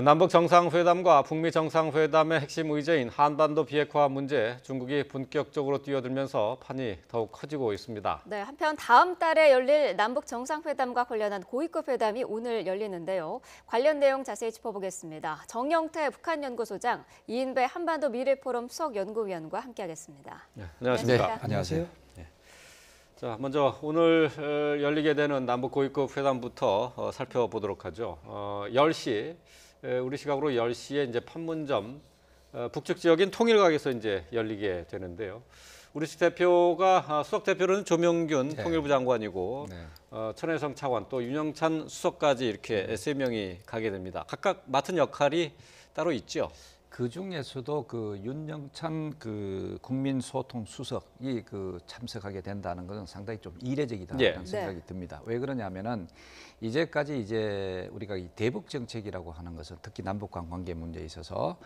남북 정상회담과 북미 정상회담의 핵심 의제인 한반도 비핵화 문제, 중국이 본격적으로 뛰어들면서 판이 더욱 커지고 있습니다. 네, 한편 다음 달에 열릴 남북 정상회담과 관련한 고위급 회담이 오늘 열리는데요. 관련 내용 자세히 짚어보겠습니다. 정영태 북한연구소장, 이인배 한반도 미래포럼 수석연구위원과 함께하겠습니다. 네, 안녕하십니까? 네, 안녕하세요. 자, 먼저 오늘 열리게 되는 남북 고위급 회담부터 살펴보도록 하죠. 10시, 우리 시각으로 10시에 이제 판문점 북측 지역인 통일각에서 이제 열리게 되는데요. 우리 식 대표가 수석 대표로는 조명균 통일부 장관이고 천혜성 차관 또 윤영찬 수석까지 이렇게 세 명이 가게 됩니다. 각각 맡은 역할이 따로 있죠. 그 중에서도 그 윤영찬 그 국민소통 수석이 그 참석하게 된다는 것은 상당히 좀 이례적이다라는 생각이 듭니다. 왜 그러냐면은 이제까지 이제 우리가 이 대북 정책이라고 하는 것은 특히 남북 간 관계 문제에 있어서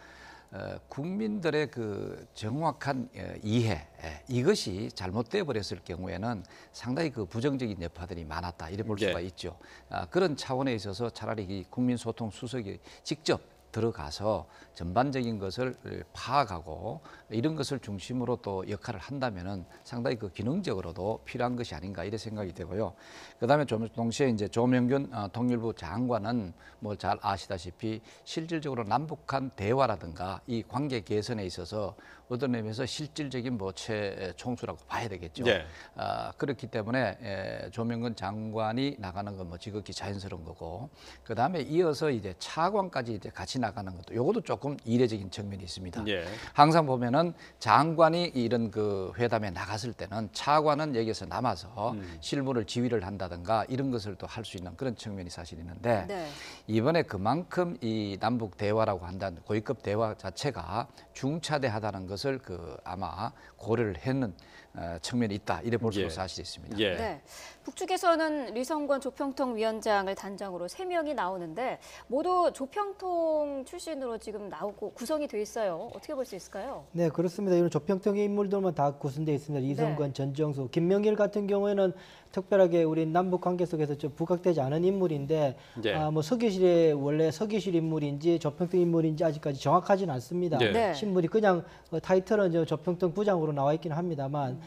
국민들의 그 정확한 이해 이것이 잘못되어 버렸을 경우에는 상당히 그 부정적인 여파들이 많았다 이래 볼 수가 있죠. 그런 차원에 있어서 차라리 이 국민소통 수석이 직접 들어가서 전반적인 것을 파악하고 이런 것을 중심으로 또 역할을 한다면은 상당히 그 기능적으로도 필요한 것이 아닌가 이런 생각이 되고요. 그다음에 동시에 이제 조명균 통일부 장관은 뭐 잘 아시다시피 실질적으로 남북한 대화라든가 이 관계 개선에 있어서 어떤 의미에서 실질적인 뭐 최총수라고 봐야 되겠죠. 그렇기 때문에 조명근 장관이 나가는 건 뭐 지극히 자연스러운 거고, 그 다음에 이어서 이제 차관까지 이제 같이 나가는 것도 요것도 조금 이례적인 측면이 있습니다. 항상 보면은 장관이 이런 그 회담에 나갔을 때는 차관은 여기서 남아서 실무를 지휘를 한다든가 이런 것을 또 할 수 있는 그런 측면이 사실 있는데 이번에 그만큼 이 남북 대화라고 한다는 고위급 대화 자체가 중차대하다는 것을 그 아마 고려를 했는 측면이 있다 이래 볼 수도 사실 있습니다. 네, 북측에서는 리성권 조평통 위원장을 단장으로 3명이 나오는데 모두 조평통 출신으로 지금 나오고 구성이 돼 있어요. 어떻게 볼 수 있을까요? 네, 그렇습니다. 이런 조평통의 인물들만 다 구성되어 있습니다. 이성건, 전정수, 김명길 같은 경우에는 특별하게 우리 남북 관계 속에서 좀 부각되지 않은 인물인데 뭐 서기실의 원래 서기실 인물인지 조평통 인물인지 아직까지 정확하지는 않습니다. 신분이 그냥 타이틀은 조평통 부장으로 나와 있기는 합니다만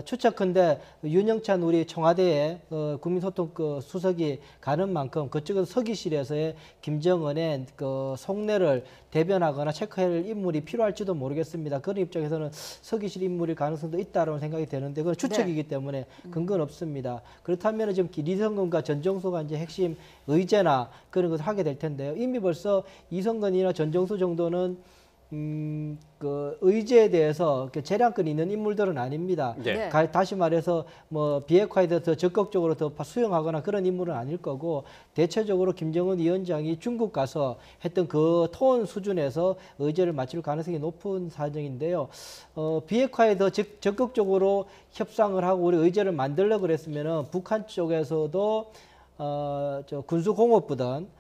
추측컨대 윤영찬 우리 청와대의 국민소통 그 수석이 가는 만큼 그쪽은 서기실에서의 김정은의 그 속내를 대변하거나 체크할 인물이 필요할지도 모르겠습니다. 그런 입장에서는 서기실 인물일 가능성도 있다라는 생각이 되는데 그건 추측이기 때문에 근거는 없습니다. 그렇다면 지금 리성근과 전정수가 이제 핵심 의제나 그런 것을 하게 될 텐데요. 이미 벌써 이성근이나 전정수 정도는 그 의제에 대해서 재량권 있는 인물들은 아닙니다. 다시 말해서 뭐 비핵화에 대해서 더 적극적으로 더 수용하거나 그런 인물은 아닐 거고 대체적으로 김정은 위원장이 중국 가서 했던 그 톤 수준에서 의제를 맞출 가능성이 높은 사정인데요. 비핵화에 더 적극적으로 협상을 하고 우리 의제를 만들려고 그랬으면은 북한 쪽에서도 저 군수공업부든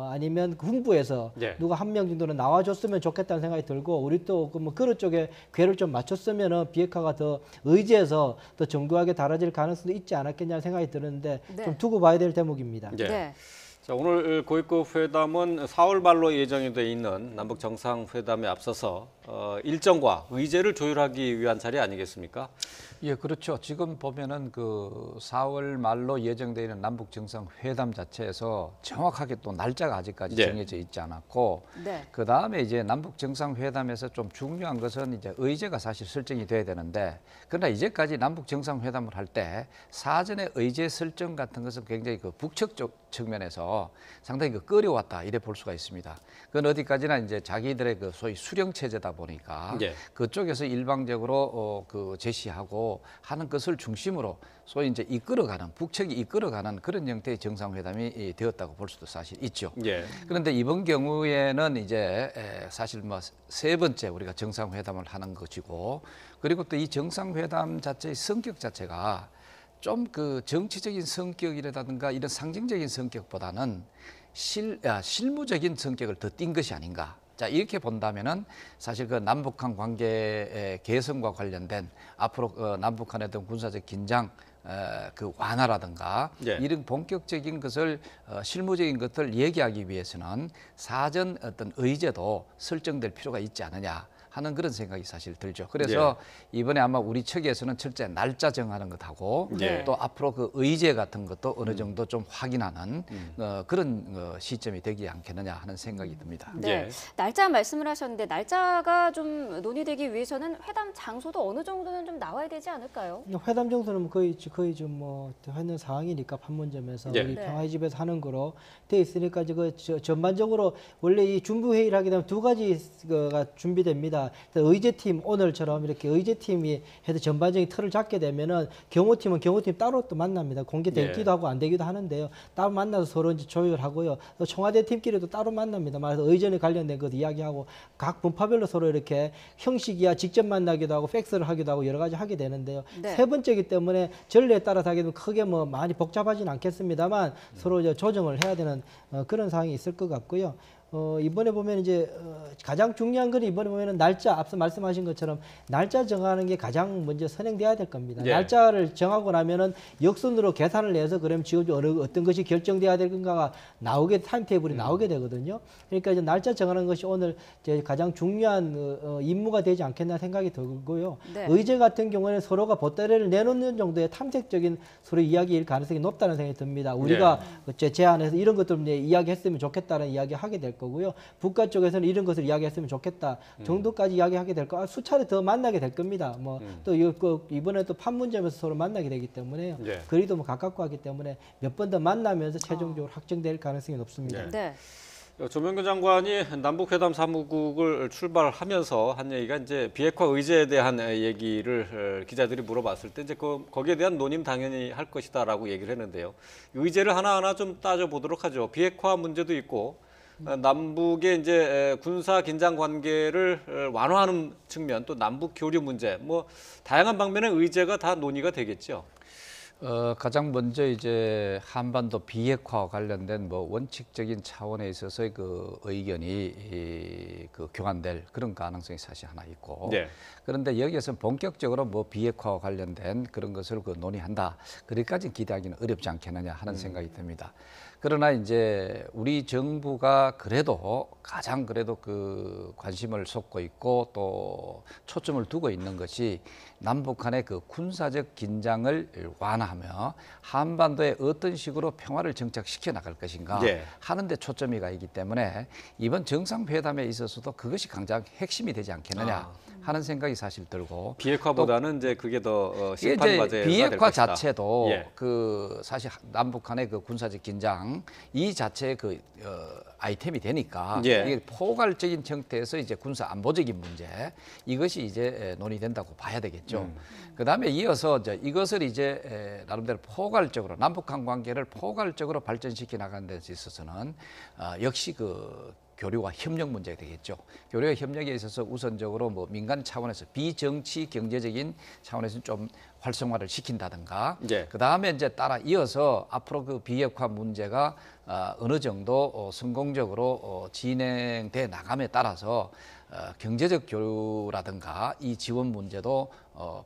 아니면 군부에서 누가 한 명 정도는 나와줬으면 좋겠다는 생각이 들고 우리 또 뭐 그런 쪽에 궤를 좀 맞췄으면은 비핵화가 더 의제에서 더 정교하게 달아질 가능성도 있지 않았겠냐는 생각이 드는데 좀 두고 봐야 될 대목입니다. 자, 오늘 고위급 회담은 4월 말로 예정이 돼 있는 남북 정상회담에 앞서서 일정과 의제를 조율하기 위한 자리 아니겠습니까? 예, 그렇죠. 지금 보면은 그 4월 말로 예정되어 있는 남북 정상회담 자체에서 정확하게 또 날짜가 아직까지 정해져 있지 않았고, 그 다음에 이제 남북 정상회담에서 좀 중요한 것은 이제 의제가 사실 설정이 돼야 되는데, 그러나 이제까지 남북 정상회담을 할 때 사전에 의제 설정 같은 것은 굉장히 그 북측 쪽 측면에서 상당히 그 꺼려왔다 이래 볼 수가 있습니다. 그건 어디까지나 이제 자기들의 그 소위 수령 체제다 보니까 그쪽에서 일방적으로 그 제시하고 하는 것을 중심으로 소위 이제 이끌어가는 북측이 이끌어가는 그런 형태의 정상회담이 되었다고 볼 수도 사실 있죠. 그런데 이번 경우에는 이제 사실 뭐 세 번째 우리가 정상회담을 하는 것이고, 그리고 또 이 정상회담 자체의 성격 자체가 좀 그 정치적인 성격이라든가 이런 상징적인 성격보다는 실무적인 성격을 더 띈 것이 아닌가. 자, 이렇게 본다면은 사실 그 남북한 관계 개선과 관련된 앞으로 남북한의 어떤 군사적 긴장 그 완화라든가 예. 이런 본격적인 것을 실무적인 것을 얘기하기 위해서는 사전 어떤 의제도 설정될 필요가 있지 않느냐 하는 그런 생각이 사실 들죠. 그래서 이번에 아마 우리 측에서는 철저히 날짜 정하는 것하고 예. 또 앞으로 그 의제 같은 것도 어느 정도 좀 확인하는 그런 시점이 되지 않겠느냐 하는 생각이 듭니다. 네, 예. 날짜 말씀을 하셨는데 날짜가 좀 논의되기 위해서는 회담 장소도 어느 정도는 좀 나와야 되지 않을까요? 회담 정도는 거의 좀 뭐 하는 상황이니까 판문점에서 예. 우리 네. 평화의 집에서 하는 거로 돼 있으니까 전반적으로 원래 이 준비 회의를 하게 되면 두 가지가 준비됩니다. 의제팀 오늘처럼 이렇게 의제팀이 해서 전반적인 틀을 잡게 되면은 경호팀은 경호팀 따로 또 만납니다. 공개되기도 하고 안 되기도 하는데요. 따로 만나서 서로 이제 조율을 하고요. 또 청와대 팀끼리도 따로 만납니다. 말해서 의전에 관련된 것 이야기하고 각 분파별로 서로 이렇게 형식이야 직접 만나기도 하고 팩스를 하기도 하고 여러 가지 하게 되는데요. 네. 세 번째이기 때문에 전례에 따라서 하게 되면 크게 뭐 많이 복잡하지는 않겠습니다만 서로 이제 조정을 해야 되는 그런 상황이 있을 것 같고요. 이번에 보면 이제 가장 중요한 건 이번에 보면은 날짜 앞서 말씀하신 것처럼 날짜 정하는 게 가장 먼저 선행돼야 될 겁니다. 예. 날짜를 정하고 나면은 역순으로 계산을 해서 그러면 지금 어떤 것이 결정돼야 될 건가가 나오게 타임테이블이 나오게 되거든요. 그러니까 이제 날짜 정하는 것이 오늘 이제 가장 중요한 임무가 되지 않겠나 생각이 들고요. 네. 의제 같은 경우에는 서로가 보따리를 내놓는 정도의 탐색적인 서로 이야기일 가능성이 높다는 생각이 듭니다. 우리가 제안해서 이런 것들 이제 이야기했으면 좋겠다는 이야기 하게 될 거고요. 북한 쪽에서는 이런 것을 이야기했으면 좋겠다 정도까지 이야기하게 될 거. 수차례 더 만나게 될 겁니다. 뭐 또 이번에 또 판문점에서 서로 만나게 되기 때문에요. 예. 거리도 뭐 가깝고 하기 때문에 몇 번 더 만나면서 최종적으로 확정될 가능성이 높습니다. 예. 네. 조명근 장관이 남북회담 사무국을 출발하면서 한 얘기가 이제 비핵화 의제에 대한 얘기를 기자들이 물어봤을 때 이제 거기에 대한 논의는 당연히 할 것이다라고 얘기를 했는데요. 의제를 하나하나 좀 따져보도록 하죠. 비핵화 문제도 있고 남북의 이제 군사 긴장 관계를 완화하는 측면, 또 남북 교류 문제, 뭐 다양한 방면의 의제가 다 논의가 되겠죠. 가장 먼저 이제 한반도 비핵화와 관련된 뭐 원칙적인 차원에 있어서의 그 의견이 그 교환될 그런 가능성이 사실 하나 있고. 네. 그런데 여기에서 본격적으로 뭐 비핵화와 관련된 그런 것을 그 논의한다. 그리까지 기대하기는 어렵지 않겠느냐 하는 생각이 듭니다. 그러나 이제 우리 정부가 그래도 가장 그래도 그 관심을 쏟고 있고 또 초점을 두고 있는 것이 남북한의 그 군사적 긴장을 완화하며 한반도에 어떤 식으로 평화를 정착시켜 나갈 것인가 하는 데 초점이 가 있기 때문에 이번 정상회담에 있어서도 그것이 가장 핵심이 되지 않겠느냐 하는 생각이 사실 들고 비핵화보다는 이제 그게 더 이게 심판 이제 과제가 될 비핵화 것이다. 자체도 그 사실 남북한의 그 군사적 긴장 이 자체의 그 아이템이 되니까 이게 포괄적인 형태에서 이제 군사 안보적인 문제 이것이 이제 논의된다고 봐야 되겠죠. 그다음에 이어서 이것을 이제 나름대로 포괄적으로 남북한 관계를 포괄적으로 발전시켜 나가는 데 있어서는 역시 그 교류와 협력 문제가 되겠죠. 교류와 협력에 있어서 우선적으로 뭐 민간 차원에서 비정치 경제적인 차원에서 좀 활성화를 시킨다든가. 그 다음에 이제 따라 이어서 앞으로 그 비핵화 문제가 어느 정도 성공적으로 진행돼 나감에 따라서 경제적 교류라든가 이 지원 문제도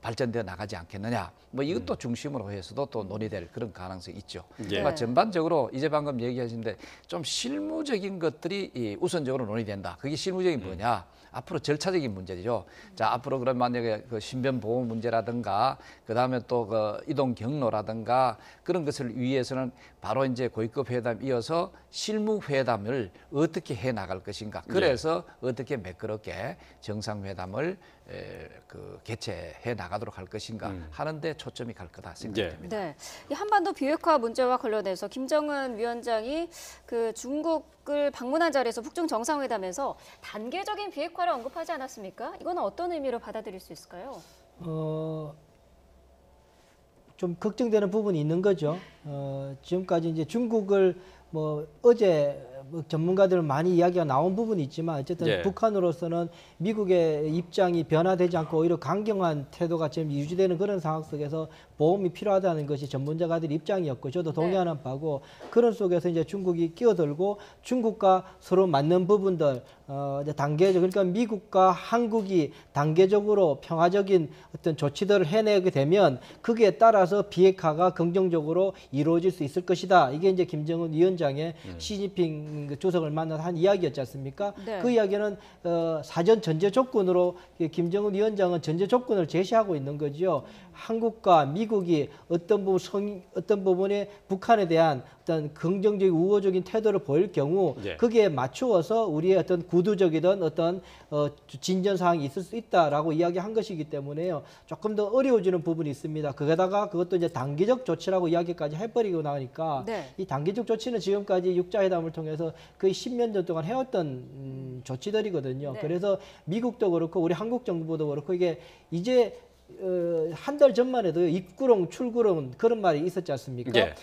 발전되어 나가지 않겠느냐. 뭐 이것도 중심으로 해서도 또 논의될 그런 가능성이 있죠. 그러니까 전반적으로 이제 방금 얘기하신데 좀 실무적인 것들이 우선적으로 논의된다. 그게 실무적인 뭐냐? 앞으로 절차적인 문제죠. 자, 앞으로 그럼 만약에 그 신변 보호 문제라든가 그다음에 또 그 이동 경로라든가 그런 것을 위해서는 바로 이제 고위급 회담 이어서 실무 회담을 어떻게 해 나갈 것인가. 그래서 어떻게 매끄럽게 정상회담을 그 개최해 나가도록 할 것인가 하는데 초점이 갈 거다 생각됩니다. 네, 이 한반도 비핵화 문제와 관련해서 김정은 위원장이 그 중국을 방문한 자리에서 북중 정상회담에서 단계적인 비핵화를 언급하지 않았습니까? 이거는 어떤 의미로 받아들일 수 있을까요? 좀 걱정되는 부분이 있는 거죠. 지금까지 이제 중국을 뭐 어제 뭐 전문가들 많이 이야기가 나온 부분이 있지만 어쨌든 예. 북한으로서는 미국의 입장이 변화되지 않고 오히려 강경한 태도가 지금 유지되는 그런 상황 속에서 보험이 필요하다는 것이 전문가들의 입장이었고 저도 동의하는 바고 그런 속에서 이제 중국이 끼어들고 중국과 서로 맞는 부분들 이제 단계적 그러니까 미국과 한국이 단계적으로 평화적인 어떤 조치들을 해내게 되면 거기에 따라서 비핵화가 긍정적으로 이루어질 수 있을 것이다. 이게 이제 김정은 위원장의 시진핑 그 주석을 만나서 한 이야기였지 않습니까? 네. 그 이야기는 사전 전제 조건으로 김정은 위원장은 전제 조건을 제시하고 있는 거죠. 한국과 미국이 어떤 부분에 북한에 대한 어떤 긍정적인 우호적인 태도를 보일 경우 예. 거기에 맞추어서 우리의 어떤 구두적이든 어떤 진전 사항이 있을 수 있다라고 이야기한 것이기 때문에요. 조금 더 어려워지는 부분이 있습니다. 거기다가 그것도 이제 단기적 조치라고 이야기까지 해버리고 나니까 네. 이 단기적 조치는 지금까지 육자회담을 통해서 거의 10년 전 동안 해왔던 조치들이거든요. 네. 그래서 미국도 그렇고 우리 한국 정부도 그렇고 이게 이제 한 달 전만 해도 입구롱 출구롱 그런 말이 있었지 않습니까? 예.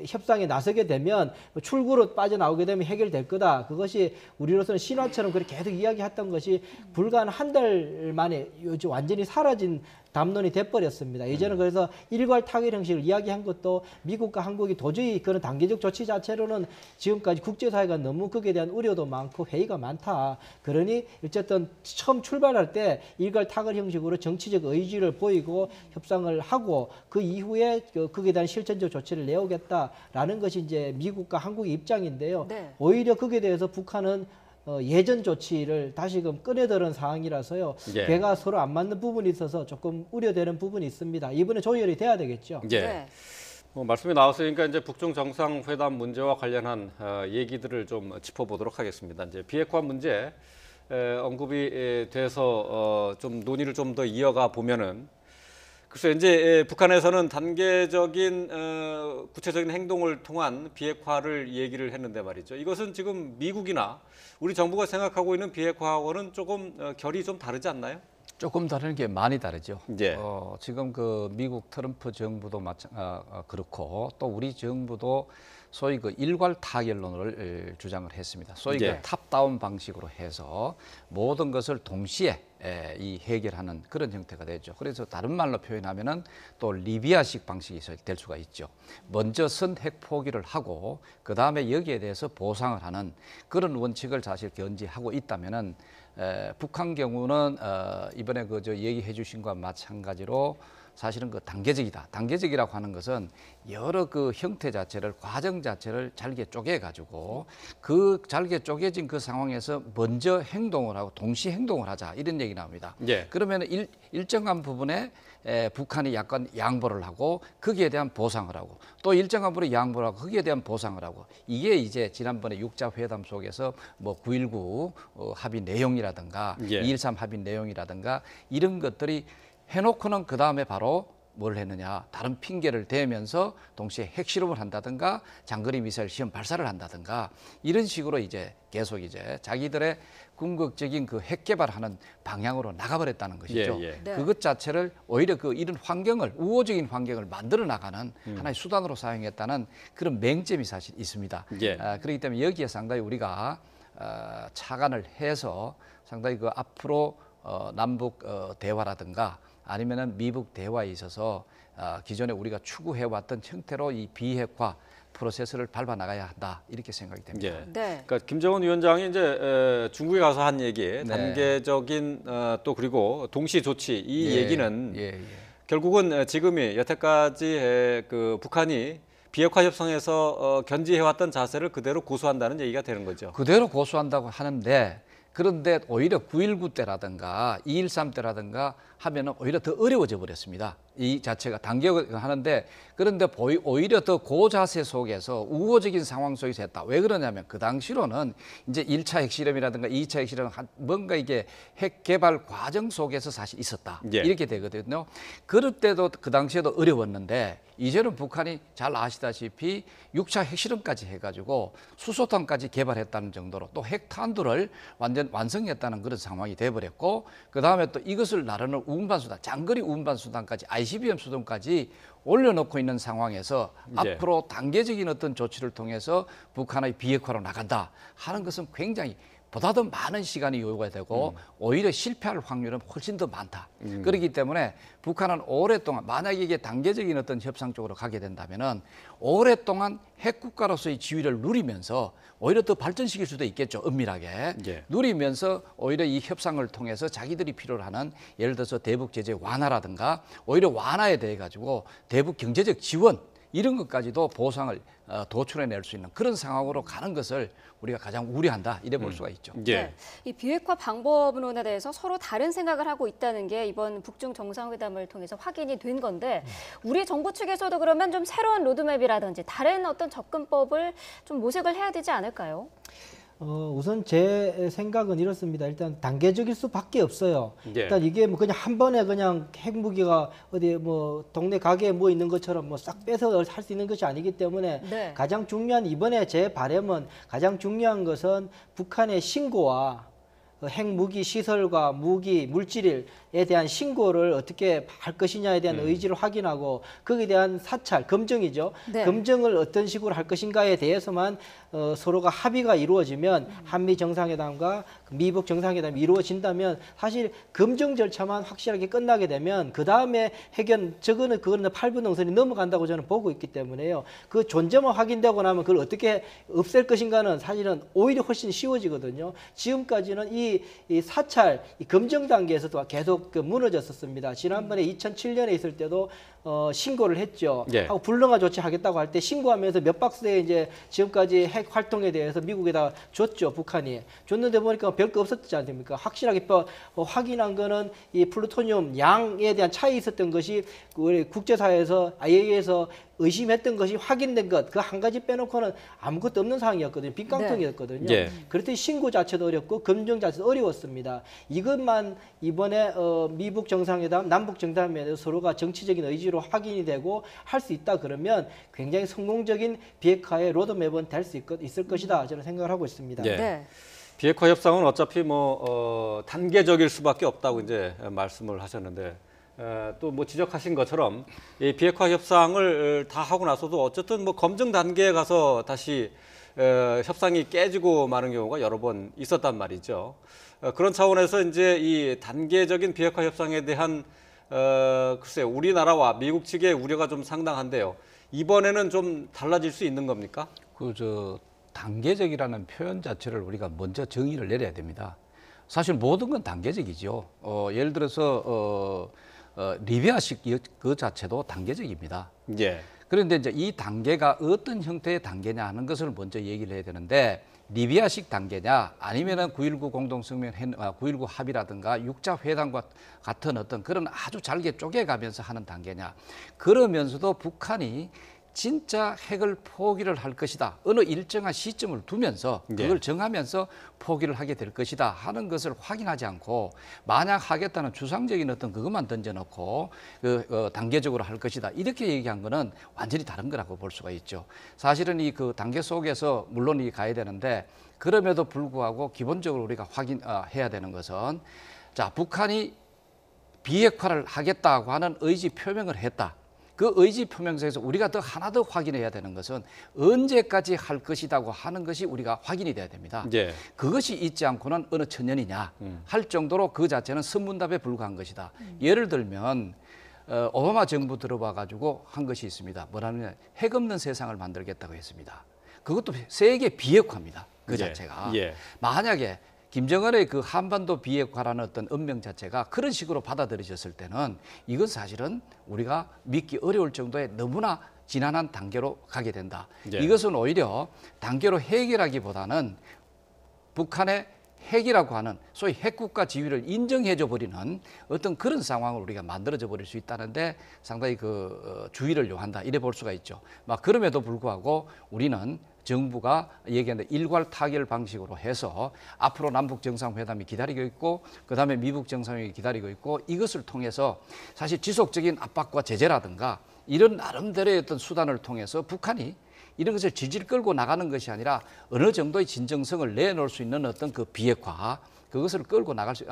협상에 나서게 되면 출구로 빠져나오게 되면 해결될 거다. 그것이 우리로서는 신화처럼 그렇게 계속 이야기했던 것이 불과 한 달 만에 요즘 완전히 사라진 담론이 돼버렸습니다. 예전에 그래서 일괄 타결 형식을 이야기한 것도 미국과 한국이 도저히 그런 단계적 조치 자체로는 지금까지 국제사회가 너무 거기에 대한 우려도 많고 회의가 많다. 그러니 어쨌든 처음 출발할 때 일괄 타결 형식으로 정치적 의지를 보이고 협상을 하고 그 이후에 거기에 대한 실천적 조치를 내오겠다라는 것이 이제 미국과 한국의 입장인데요. 네. 오히려 거기에 대해서 북한은 예전 조치를 다시금 꺼내들은 상황이라서요. 예. 배가 서로 안 맞는 부분이 있어서 조금 우려되는 부분이 있습니다. 이번에 조율이 돼야 되겠죠. 예. 네. 말씀이 나왔으니까 이제 북중 정상회담 문제와 관련한 얘기들을 좀 짚어보도록 하겠습니다. 이제 비핵화 문제 언급이 돼서 좀 논의를 좀 더 이어가 보면은 글쎄 이제 북한에서는 단계적인 구체적인 행동을 통한 비핵화를 얘기를 했는데 말이죠. 이것은 지금 미국이나 우리 정부가 생각하고 있는 비핵화하고는 조금 결이 좀 다르지 않나요? 조금 다른 게 많이 다르죠. 예. 지금 그 미국 트럼프 정부도 그렇고 또 우리 정부도 소위 그 일괄 타결론을 주장을 했습니다. 소위 예. 그 탑다운 방식으로 해서 모든 것을 동시에 이 해결하는 그런 형태가 되죠. 그래서 다른 말로 표현하면은 또 리비아식 방식이 될 수가 있죠. 먼저 선 핵 포기를 하고 그 다음에 여기에 대해서 보상을 하는 그런 원칙을 사실 견지하고 있다면은 북한 경우는 이번에 저 얘기해 주신 것과 마찬가지로 사실은 그 단계적이다. 단계적이라고 하는 것은 여러 그 형태 자체를 과정 자체를 잘게 쪼개 가지고 그 잘게 쪼개진 그 상황에서 먼저 행동을 하고 동시 행동을 하자 이런 얘기 나옵니다. 예. 그러면 일정한 부분에 북한이 약간 양보를 하고 거기에 대한 보상을 하고 또 일정한 부분에 양보를 하고 거기에 대한 보상을 하고 이게 이제 지난번에 육자회담 속에서 뭐 9.19 합의 내용이라든가 예. 2.13 합의 내용이라든가 이런 것들이 해놓고는 그 다음에 바로 뭘 했느냐 다른 핑계를 대면서 동시에 핵실험을 한다든가 장거리 미사일 시험 발사를 한다든가 이런 식으로 이제 계속 이제 자기들의 궁극적인 그 핵 개발하는 방향으로 나가버렸다는 것이죠. 예, 예. 네. 그것 자체를 오히려 그 이런 환경을 우호적인 환경을 만들어 나가는 하나의 수단으로 사용했다는 그런 맹점이 사실 있습니다. 예. 그렇기 때문에 여기에 상당히 우리가 착안을 해서 상당히 그 앞으로 남북 대화라든가 아니면은 미북 대화에 있어서 기존에 우리가 추구해왔던 형태로 이 비핵화 프로세스를 밟아 나가야 한다 이렇게 생각이 됩니다. 예. 네. 그러니까 김정은 위원장이 이제 중국에 가서 한 얘기, 단계적인 또 그리고 동시 조치 이 얘기는 결국은 지금이 여태까지 그 북한이 비핵화 협상에서 견지해왔던 자세를 그대로 고수한다는 얘기가 되는 거죠. 그대로 고수한다고 하는데 그런데 오히려 9.19 때라든가 2.13 때라든가 하면은 오히려 더 어려워져 버렸습니다. 이 자체가 단계를 하는데 그런데 오히려 더 고자세 속에서 우호적인 상황 속에서 했다. 왜 그러냐면 그 당시로는 이제 1차 핵실험이라든가 2차 핵실험 뭔가 이게 핵 개발 과정 속에서 사실 있었다. 예. 이렇게 되거든요. 그럴 때도 그 당시에도 어려웠는데 이제는 북한이 잘 아시다시피 6차 핵실험까지 해가지고 수소탄까지 개발했다는 정도로 또 핵탄두를 완전 완성했다는 그런 상황이 돼버렸고 그 다음에 또 이것을 나르는 운반 수단, 장거리 운반 수단까지 ICBM 수단까지 올려놓고 있는 상황에서 예. 앞으로 단계적인 어떤 조치를 통해서 북한의 비핵화로 나간다 하는 것은 굉장히 보다 더 많은 시간이 요구가 되고 오히려 실패할 확률은 훨씬 더 많다. 그렇기 때문에 북한은 오랫동안 만약에 이게 단계적인 어떤 협상 쪽으로 가게 된다면은 오랫동안 핵국가로서의 지위를 누리면서 오히려 더 발전시킬 수도 있겠죠. 은밀하게. 예. 누리면서 오히려 이 협상을 통해서 자기들이 필요로 하는 예를 들어서 대북 제재 완화라든가 오히려 완화에 대해 가지고 대북 경제적 지원 이런 것까지도 보상을 도출해낼 수 있는 그런 상황으로 가는 것을 우리가 가장 우려한다 이래 볼 수가 있죠. 예. 네. 이 비핵화 방법론에 대해서 서로 다른 생각을 하고 있다는 게 이번 북중 정상회담을 통해서 확인이 된 건데 우리 정부 측에서도 그러면 좀 새로운 로드맵이라든지 다른 어떤 접근법을 좀 모색을 해야 되지 않을까요? 우선 제 생각은 이렇습니다. 일단 단계적일 수밖에 없어요. 예. 일단 이게 뭐 그냥 한 번에 그냥 핵무기가 어디 뭐 동네 가게에 뭐 있는 것처럼 뭐 싹 빼서 할 수 있는 것이 아니기 때문에 네. 가장 중요한 이번에 제 바람은 가장 중요한 것은 북한의 신고와 핵무기 시설과 무기 물질에 대한 신고를 어떻게 할 것이냐에 대한 의지를 확인하고 거기에 대한 사찰, 검증이죠. 네. 검증을 어떤 식으로 할 것인가에 대해서만 서로가 합의가 이루어지면 한미 정상회담과 미북 정상회담이 이루어진다면 사실 검증 절차만 확실하게 끝나게 되면 그 다음에 해견 그거는 8분 동선이 넘어간다고 저는 보고 있기 때문에요. 그 존재만 확인되고 나면 그걸 어떻게 없앨 것인가는 사실은 오히려 훨씬 쉬워지거든요. 지금까지는 이 사찰, 이 검증 단계에서도 계속 무너졌었습니다. 지난번에 2007년에 있을 때도 신고를 했죠. 예. 하고 불능화 조치하겠다고 할 때 신고하면서 몇 박스에 이제 지금까지 핵 활동에 대해서 미국에다 줬죠. 북한이 줬는데 보니까 별거 없었지 않습니까? 확실하게 확인한 거는 이 플루토늄 양에 대한 차이 있었던 것이 우리 국제사회에서 IAEA에서 의심했던 것이 확인된 것 그 한 가지 빼놓고는 아무것도 없는 상황이었거든요. 빈깡통이었거든요. 네. 그랬더니 신고 자체도 어렵고 검증 자체도 어려웠습니다. 이것만 이번에 미북 정상회담, 남북 정상회담에 서로가 정치적인 의지로 확인이 되고 할 수 있다 그러면 굉장히 성공적인 비핵화의 로드맵은 될 수 있을 것이다 저는 생각을 하고 있습니다. 예. 네. 비핵화 협상은 어차피 뭐 단계적일 수밖에 없다고 이제 말씀을 하셨는데 또 뭐 지적하신 것처럼 이 비핵화 협상을 다 하고 나서도 어쨌든 뭐 검증 단계에 가서 다시 협상이 깨지고 마는 경우가 여러 번 있었단 말이죠. 그런 차원에서 이제 이 단계적인 비핵화 협상에 대한 글쎄요, 우리나라와 미국 측의 우려가 좀 상당한데요. 이번에는 좀 달라질 수 있는 겁니까? 단계적이라는 표현 자체를 우리가 먼저 정의를 내려야 됩니다. 사실 모든 건 단계적이죠. 예를 들어서 리비아식 그 자체도 단계적입니다. 예. 그런데 이제 이 단계가 어떤 형태의 단계냐 하는 것을 먼저 얘기를 해야 되는데 리비아식 단계냐 아니면은 9.19 공동성명 9.19 합의라든가 육자회담과 같은 어떤 그런 아주 잘게 쪼개가면서 하는 단계냐. 그러면서도 북한이 진짜 핵을 포기를 할 것이다. 어느 일정한 시점을 두면서 그걸 정하면서 포기를 하게 될 것이다 하는 것을 확인하지 않고 만약 하겠다는 추상적인 어떤 그것만 던져놓고 단계적으로 할 것이다. 이렇게 얘기한 거는 완전히 다른 거라고 볼 수가 있죠. 사실은 이 그 단계 속에서 물론 이 가야 되는데 그럼에도 불구하고 기본적으로 우리가 확인해야 되는 것은 자, 북한이 비핵화를 하겠다고 하는 의지 표명을 했다. 그 의지 표명서에서 우리가 하나 더 확인해야 되는 것은 언제까지 할 것이라고 하는 것이 우리가 확인이 돼야 됩니다. 예. 그것이 있지 않고는 어느 천년이냐 할 정도로 그 자체는 선문답에 불과한 것이다. 예를 들면 오바마 정부 들어와 가지고 한 것이 있습니다. 뭐라면 핵 없는 세상을 만들겠다고 했습니다. 그것도 세계 비핵화입니다. 그 자체가. 예. 만약에 김정은의 그 한반도 비핵화라는 어떤 운명 자체가 그런 식으로 받아들여졌을 때는 이건 사실은 우리가 믿기 어려울 정도의 너무나 지난한 단계로 가게 된다. 예. 이것은 오히려 단계로 해결하기보다는 북한의 핵이라고 하는 소위 핵국가 지위를 인정해줘 버리는 어떤 그런 상황을 우리가 만들어져 버릴 수 있다는데 상당히 주의를 요한다. 이래 볼 수가 있죠. 그럼에도 불구하고 우리는 정부가 얘기하는 일괄 타결 방식으로 해서 앞으로 남북 정상회담이 기다리고 있고 그다음에 미북 정상회담이 기다리고 있고 이것을 통해서 사실 지속적인 압박과 제재라든가 이런 나름대로의 어떤 수단을 통해서 북한이 이런 것을 질질 끌고 나가는 것이 아니라 어느 정도의 진정성을 내놓을 수 있는 어떤 그 비핵화 그것을 끌고 나갈 수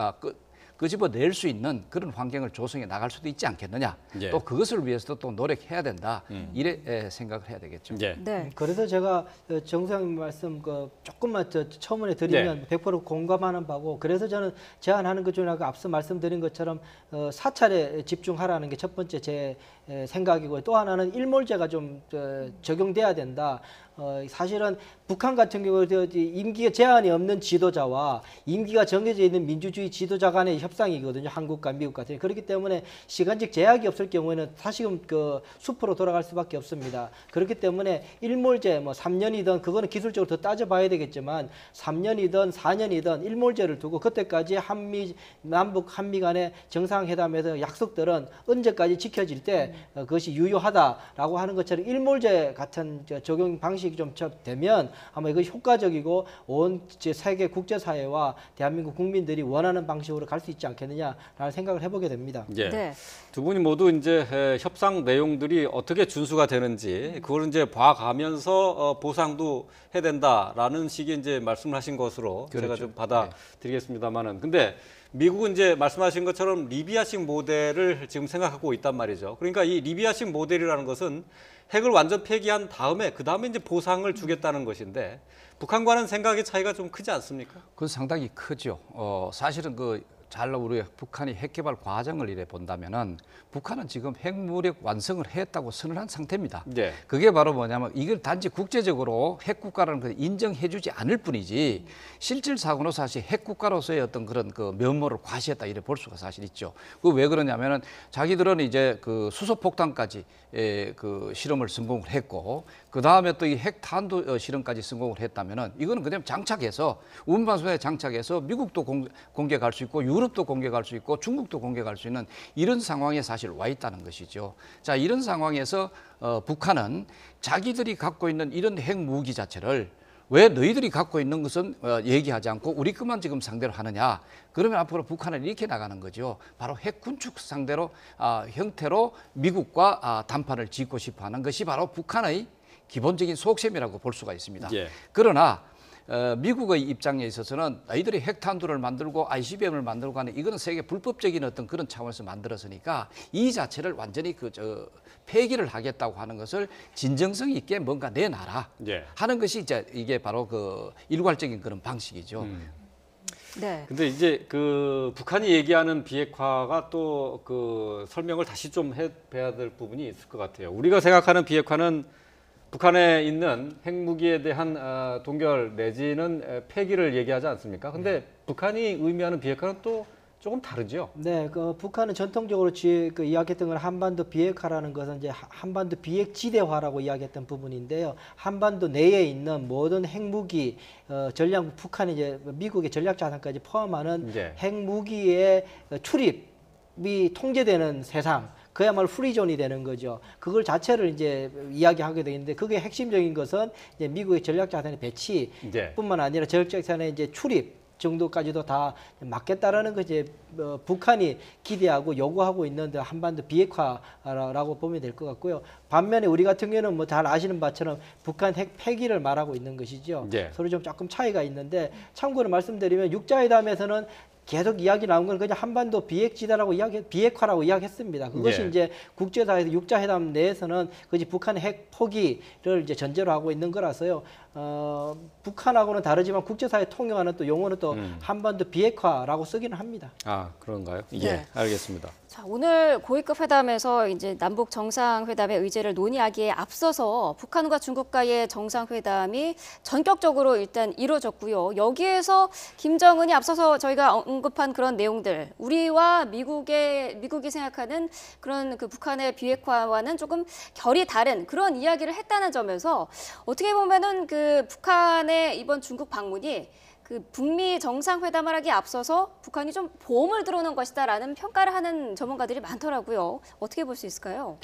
끄집어낼 수 있는 그런 환경을 조성해 나갈 수도 있지 않겠느냐. 예. 또 그것을 위해서도 또 노력해야 된다. 이래 생각을 해야 되겠죠. 예. 네. 그래서 제가 정수영 말씀 조금만 첨언해 드리면 네. 100% 공감하는 바고, 그래서 저는 제안하는 것 중에 앞서 말씀드린 것처럼 사찰에 집중하라는 게 첫 번째 제 생각이고, 또 하나는 일몰제가 좀 적용돼야 된다. 사실은 북한 같은 경우에 임기가 제한이 없는 지도자와 임기가 정해져 있는 민주주의 지도자 간의 협상이거든요. 한국과 미국 같은. 그렇기 때문에 시간적 제약이 없을 경우에는 다시금 그 숲으로 돌아갈 수밖에 없습니다. 그렇기 때문에 일몰제 뭐 3년이든 그거는 기술적으로 더 따져봐야 되겠지만 3년이든 4년이든 일몰제를 두고 그때까지 남북 한미 간의 정상회담에서 약속들은 언제까지 지켜질 때 그것이 유효하다라고 하는 것처럼 일몰제 같은 적용 방식이 좀 되면 아마 이것이 효과적이고 온 세계 국제사회와 대한민국 국민들이 원하는 방식으로 갈 수 있지 않겠느냐라는 생각을 해보게 됩니다. 예. 네. 두 분이 모두 이제 협상 내용들이 어떻게 준수가 되는지 그걸 이제 봐가면서 보상도 해야 된다라는 식의 이제 말씀을 하신 것으로 그렇죠. 제가 좀 받아드리겠습니다만은, 근데 미국은 이제 말씀하신 것처럼 리비아식 모델을 지금 생각하고 있단 말이죠. 그러니까 이 리비아식 모델이라는 것은 핵을 완전 폐기한 다음에 그 다음에 이제 보상을 주겠다는 것인데, 북한과는 생각의 차이가 좀 크지 않습니까? 그건 상당히 크죠. 사실은 우리 북한이 핵 개발 과정을 이래 본다면은 북한은 지금 핵무력 완성을 했다고 선언한 상태입니다. 네. 그게 바로 뭐냐면 이걸 단지 국제적으로 핵 국가라는 걸 인정해주지 않을 뿐이지 실질상으로 사실 핵 국가로서의 어떤 그런 그 면모를 과시했다 이래 볼 수가 사실 있죠. 그 왜 그러냐면은 자기들은 이제 그 수소 폭탄까지 그 실험을 성공을 했고, 그 다음에 또 이 핵탄도 실험까지 성공을 했다면은 이거는 그냥 장착해서 운반선에 장착해서 미국도 공개 갈 수 있고 유럽도 공개 갈 수 있고 중국도 공개 갈 수 있는 이런 상황에 사실 와 있다는 것이죠. 자, 이런 상황에서 북한은 자기들이 갖고 있는 이런 핵무기 자체를 왜 너희들이 갖고 있는 것은 얘기하지 않고 우리 것만 지금 상대로 하느냐. 그러면 앞으로 북한은 이렇게 나가는 거죠. 바로 핵 군축 상대로 형태로 미국과 담판을 짓고 싶어 하는 것이 바로 북한의 기본적인 속셈이라고 볼 수가 있습니다. 예. 그러나 미국의 입장에 있어서는 너희들이 핵탄두를 만들고 ICBM을 만들고 하는 이거는 세계 불법적인 어떤 그런 차원에서 만들었으니까 이 자체를 완전히 폐기를 하겠다고 하는 것을 진정성 있게 뭔가 내놔라 예. 하는 것이 이게 바로 그 일괄적인 그런 방식이죠. 네. 근데 이제 그 북한이 얘기하는 비핵화가 또 그 설명을 다시 좀 해봐야 될 부분이 있을 것 같아요. 우리가 생각하는 비핵화는 북한에 있는 핵무기에 대한 동결 내지는 폐기를 얘기하지 않습니까? 근데 북한이 의미하는 비핵화는 또 조금 다르죠. 네, 북한은 전통적으로 이야기했던 건 한반도 비핵화라는 것은 이제 한반도 비핵지대화라고 이야기했던 부분인데요. 한반도 내에 있는 모든 핵무기, 북한이 이제 미국의 전략자산까지 포함하는 네. 핵무기의 출입이 통제되는 세상. 그야말로 프리존이 되는 거죠. 그걸 자체를 이제 이야기하게 되는데, 그게 핵심적인 것은 이제 미국의 전략자산의 배치뿐만 아니라 전략자산의 이제 출입 정도까지도 다 맞겠다라는 거 이제 북한이 기대하고 요구하고 있는 한반도 비핵화라고 보면 될 것 같고요. 반면에 우리 같은 경우는 뭐 잘 아시는 바처럼 북한 핵 폐기를 말하고 있는 것이죠. 네. 서로 좀 조금 차이가 있는데, 참고로 말씀드리면 육자회담에서는 계속 이야기 나온 건 그냥 한반도 비핵화라고 이야기했습니다. 그것이 예. 이제 국제사회에서 육자회담 내에서는 그것이 북한의 핵 포기를 이제 전제로 하고 있는 거라서요. 북한하고는 다르지만 국제사회 통용하는 또 용어는 또 한반도 비핵화라고 쓰기는 합니다. 아, 그런가요? 네. 예, 알겠습니다. 자, 오늘 고위급 회담에서 이제 남북 정상회담의 의제를 논의하기에 앞서서 북한과 중국과의 정상회담이 전격적으로 일단 이루어졌고요. 여기에서 김정은이 앞서서 저희가 언급한 그런 내용들, 우리와 미국이 생각하는 그런 그 북한의 비핵화와는 조금 결이 다른 그런 이야기를 했다는 점에서 어떻게 보면은 그 북한의 이번 중국 방문이 그 북미 정상회담을 하기에 앞서서 북한이 좀 보험을 들어놓은 것이다라는 평가를 하는 전문가들이 많더라고요. 어떻게 볼 수 있을까요?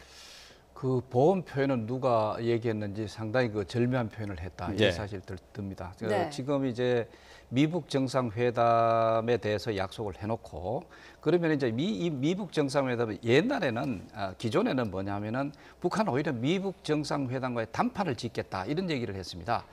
그 보험 표현은 누가 얘기했는지 상당히 그 절묘한 표현을 했다. 이게 네. 사실 듭니다. 네. 지금 이제 미북 정상회담에 대해서 약속을 해놓고 그러면 이제 이 미북 정상회담은 옛날에는 기존에는 뭐냐면은 북한은 오히려 미북 정상회담과의 단판을 짓겠다 이런 얘기를 했습니다.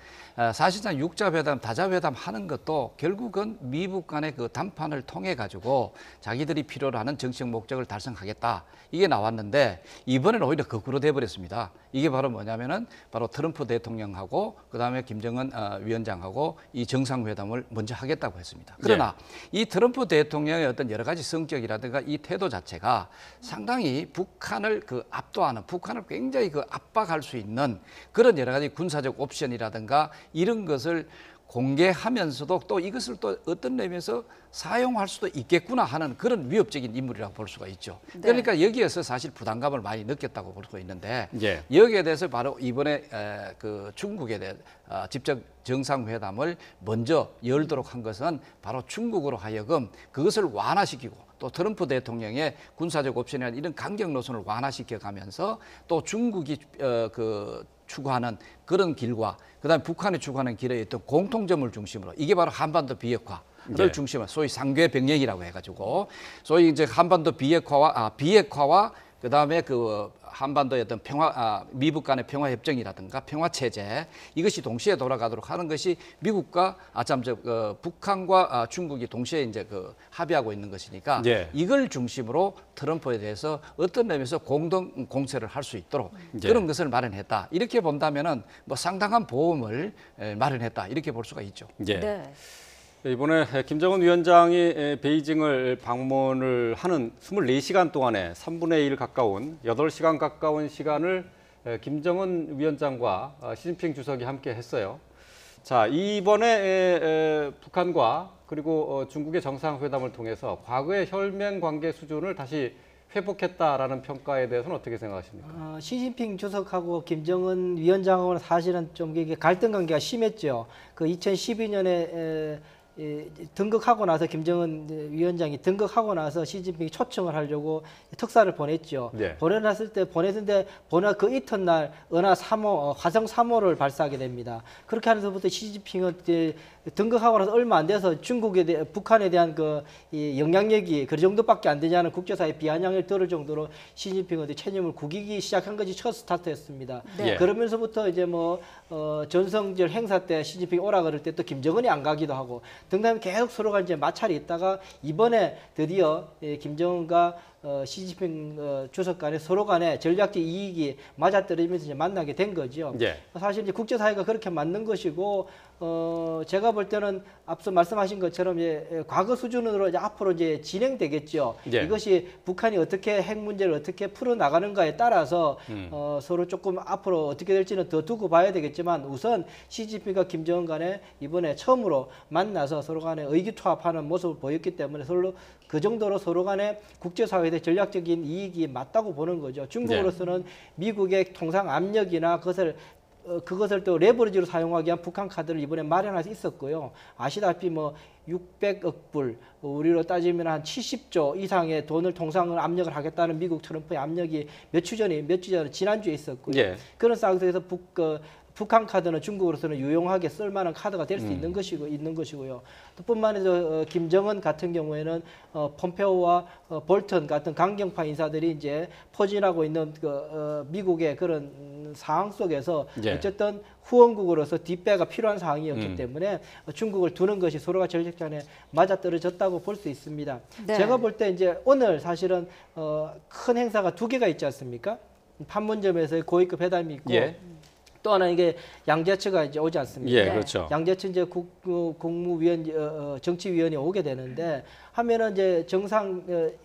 사실상 육자회담, 다자회담 하는 것도 결국은 미북 간의 그 단판을 통해 가지고 자기들이 필요로 하는 정치적 목적을 달성하겠다 이게 나왔는데 이번에는 오히려 거꾸로 돼버렸습니다. 이게 바로 뭐냐면은 바로 트럼프 대통령하고 그다음에 김정은 위원장하고 이 정상회담을 먼저 하겠다고 했습니다. 그러나 이 트럼프 대통령의 어떤 여러 가지 성격이라든가 이 태도 자체가 상당히 북한을 그 압도하는, 북한을 굉장히 그 압박할 수 있는 그런 여러 가지 군사적 옵션이라든가 이런 것을 공개하면서도 또 이것을 또 어떤 의미에서 사용할 수도 있겠구나 하는 그런 위협적인 인물이라고 볼 수가 있죠. 그러니까 여기에서 사실 부담감을 많이 느꼈다고 볼 수 있는데 여기에 대해서 바로 이번에 그 중국에 대해 직접 정상회담을 먼저 열도록 한 것은 바로 중국으로 하여금 그것을 완화시키고 또 트럼프 대통령의 군사적 옵션이나 이런 강경 노선을 완화시켜 가면서 또 중국이 그 추구하는 그런 길과 그다음에 북한이 추구하는 길에 있던 공통점을 중심으로 이게 바로 한반도 비핵화를 중심으로 소위 상궤 병력이라고 해가지고 소위 이제 한반도 비핵화와 그다음에 그 한반도의 어떤 미북 간의 평화 협정이라든가 평화 체제 이것이 동시에 돌아가도록 하는 것이 미국과 북한과 중국이 동시에 이제 그 합의하고 있는 것이니까 이걸 중심으로 트럼프에 대해서 어떤 의미에서 공동 공세를 할 수 있도록 그런 것을 마련했다. 이렇게 본다면은 뭐 상당한 보험을 마련했다. 이렇게 볼 수가 있죠. 이번에 김정은 위원장이 베이징을 방문을 하는 24시간 동안에 3분의 1 가까운 8시간 가까운 시간을 김정은 위원장과 시진핑 주석이 함께 했어요. 자, 이번에 북한과 그리고 중국의 정상회담을 통해서 과거의 혈맹 관계 수준을 다시 회복했다라는 평가에 대해서는 어떻게 생각하십니까? 시진핑 주석하고 김정은 위원장하고는 사실은 좀 이게 갈등 관계가 심했죠. 그 2012년에 등극하고 나서 김정은 위원장이 등극하고 나서 시진핑이 초청을 하려고 특사를 보냈죠. 보냈는데 그 이튿날 은하 3호, 화성 3호를 발사하게 됩니다. 그렇게 하면서부터 시진핑은 등극하고 나서 얼마 안 돼서 북한에 대한 그 영향력이 그 정도밖에 안 되냐는 국제사회 비아냥을 들을 정도로 시진핑은 체념을 구기기 시작한 것이 첫 스타트였습니다. 그러면서부터 이제 전성절 행사 때 시진핑이 오라 그럴 때 또 김정은이 안 가기도 하고 등등하면 계속 서로가 이제 마찰이 있다가 이번에 드디어 김정은과 시진핑 주석 간에 서로 간에 전략적 이익이 맞아떨어지면서 이제 만나게 된 거죠. 사실 이제 국제사회가 그렇게 맞는 것이고 제가 볼 때는 앞서 말씀하신 것처럼 과거 수준으로 이제 앞으로 이제 진행되겠죠. 이것이 북한이 어떻게 핵 문제를 어떻게 풀어 나가는가에 따라서 서로 조금 앞으로 어떻게 될지는 더 두고 봐야 되겠지만 우선 시진핑과 김정은 간에 이번에 처음으로 만나서 서로 간에 의기투합하는 모습을 보였기 때문에 서로 그 정도로 서로 간에 국제사회에 대해 전략적인 이익이 맞다고 보는 거죠. 중국으로서는 미국의 통상 압력이나 그것을 또 레버리지로 사용하기 위한 북한 카드를 이번에 마련할 수 있었고요. 아시다시피 600억 불, 우리로 따지면 한 70조 이상의 돈을 통상을 압력을 하겠다는 미국 트럼프의 압력이 몇 주 전에 지난주에 있었고요. 그런 상황에서 북한 카드는 중국으로서는 유용하게 쓸만한 카드가 될 수 있는 것이고요. 또 뿐만 아니라 김정은 같은 경우에는 폼페오와 볼턴 같은 강경파 인사들이 이제 포진하고 있는 미국의 그런 상황 속에서 어쨌든 후원국으로서 뒷배가 필요한 상황이었기 때문에 중국을 두는 것이 서로가 전략간에 맞아떨어졌다고 볼 수 있습니다. 제가 볼 때 이제 오늘 사실은 큰 행사가 2개가 있지 않습니까? 판문점에서의 고위급 회담이 있고 또 하나 이게 양재처가 이제 오지 않습니까? 그렇죠. 양재처 이제 국무위원 정치위원이 오게 되는데 하면은 이제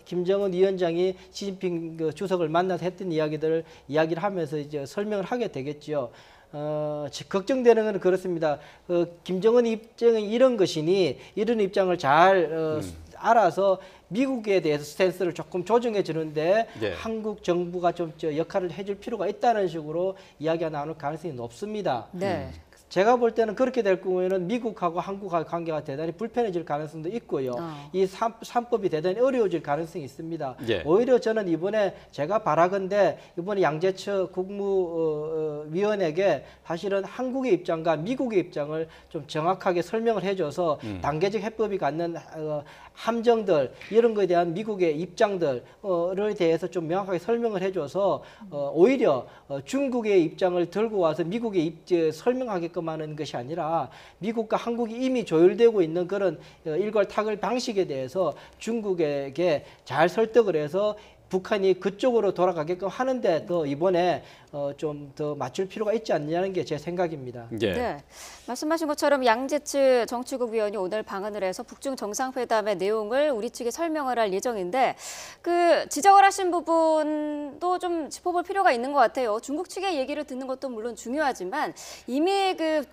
김정은 위원장이 시진핑 주석을 만나서 했던 이야기를 하면서 이제 설명을 하게 되겠죠. 걱정되는 건 그렇습니다. 김정은 입장이 이런 것이니 이런 입장을 잘 알아서 미국에 대해서 스탠스를 조금 조정해 주는데 한국 정부가 좀 역할을 해줄 필요가 있다는 식으로 이야기가 나올 가능성이 높습니다. 제가 볼 때는 그렇게 될 경우에는 미국하고 한국과의 관계가 대단히 불편해질 가능성도 있고요. 이 3법이 대단히 어려워질 가능성이 있습니다. 예. 오히려 저는 이번에 제가 바라건대 이번에 양재철 국무위원에게 사실은 한국의 입장과 미국의 입장을 좀 정확하게 설명을 해줘서 단계적 해법이 갖는 함정들 이런 거에 대한 미국의 입장들에 대해서 좀 명확하게 설명을 해줘서 오히려 중국의 입장을 들고 와서 미국의 설명하게끔 하는 것이 아니라 미국과 한국이 이미 조율되고 있는 그런 일괄타결 방식에 대해서 중국에게 잘 설득을 해서 북한이 그쪽으로 돌아가게끔 하는데 더 이번에 좀 더 맞출 필요가 있지 않냐는 게 제 생각입니다. 예. 네, 말씀하신 것처럼 양재츠 정치국 위원이 오늘 방한을 해서 북중 정상회담의 내용을 우리 측에 설명을 할 예정인데 그 지적을 하신 부분도 좀 짚어볼 필요가 있는 것 같아요. 중국 측의 얘기를 듣는 것도 물론 중요하지만 이미 그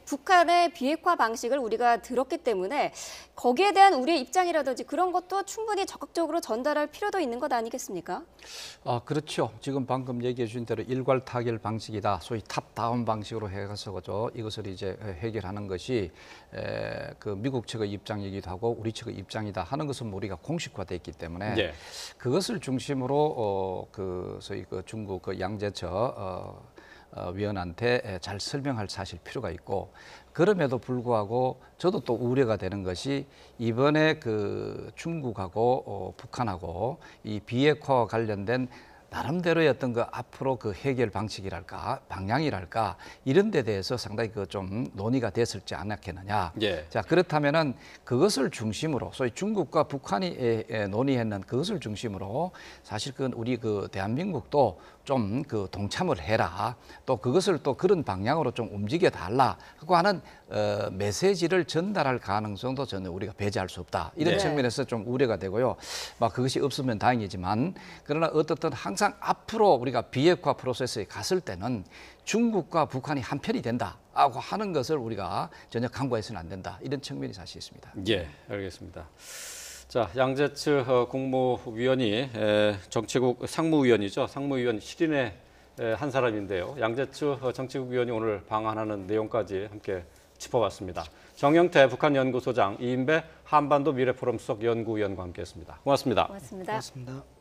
북한의 비핵화 방식을 우리가 들었기 때문에 거기에 대한 우리의 입장이라든지 그런 것도 충분히 적극적으로 전달할 필요도 있는 것 아니겠습니까? 그렇죠. 지금 방금 얘기해 주신 대로 일괄 타결 방식이다. 소위 탑다운 방식으로 해가지고 이것을 이제 해결하는 것이 그 미국 측의 입장이기도 하고 우리 측의 입장이다 하는 것은 우리가 공식화돼 있기 때문에 예. 그것을 중심으로 소위 그 중국 그 양재처 위원한테 잘 설명할 사실 필요가 있고 그럼에도 불구하고 저도 또 우려가 되는 것이 이번에 그 중국하고 북한하고 이 비핵화와 관련된 나름대로의 어떤 그 앞으로 그 해결 방식이랄까 방향이랄까 이런 데 대해서 상당히 그 좀 논의가 됐을지 않았겠느냐. 예. 자, 그렇다면은 그것을 중심으로 소위 중국과 북한이 논의했는 그것을 중심으로 사실 그 우리 그 대한민국도 좀 그 동참을 해라. 또 그것을 또 그런 방향으로 좀 움직여 달라 하고 하는 메시지를 전달할 가능성도 저는 우리가 배제할 수 없다. 이런 네. 측면에서 좀 우려가 되고요. 막 그것이 없으면 다행이지만 그러나 어떻든 항상 앞으로 우리가 비핵화 프로세스에 갔을 때는 중국과 북한이 한편이 된다고 하는 것을 우리가 전혀 간과해서는 안 된다. 이런 측면이 사실 있습니다. 예, 알겠습니다. 자, 양재츠 국무위원이 정치국 상무위원이죠. 상무위원 실인의 한 사람인데요. 양재츠 정치국 위원이 오늘 방한하는 내용까지 함께 짚어봤습니다. 정영태 북한연구소장, 이인배 한반도 미래포럼 수석 연구위원과 함께했습니다. 고맙습니다. 고맙습니다. 고맙습니다.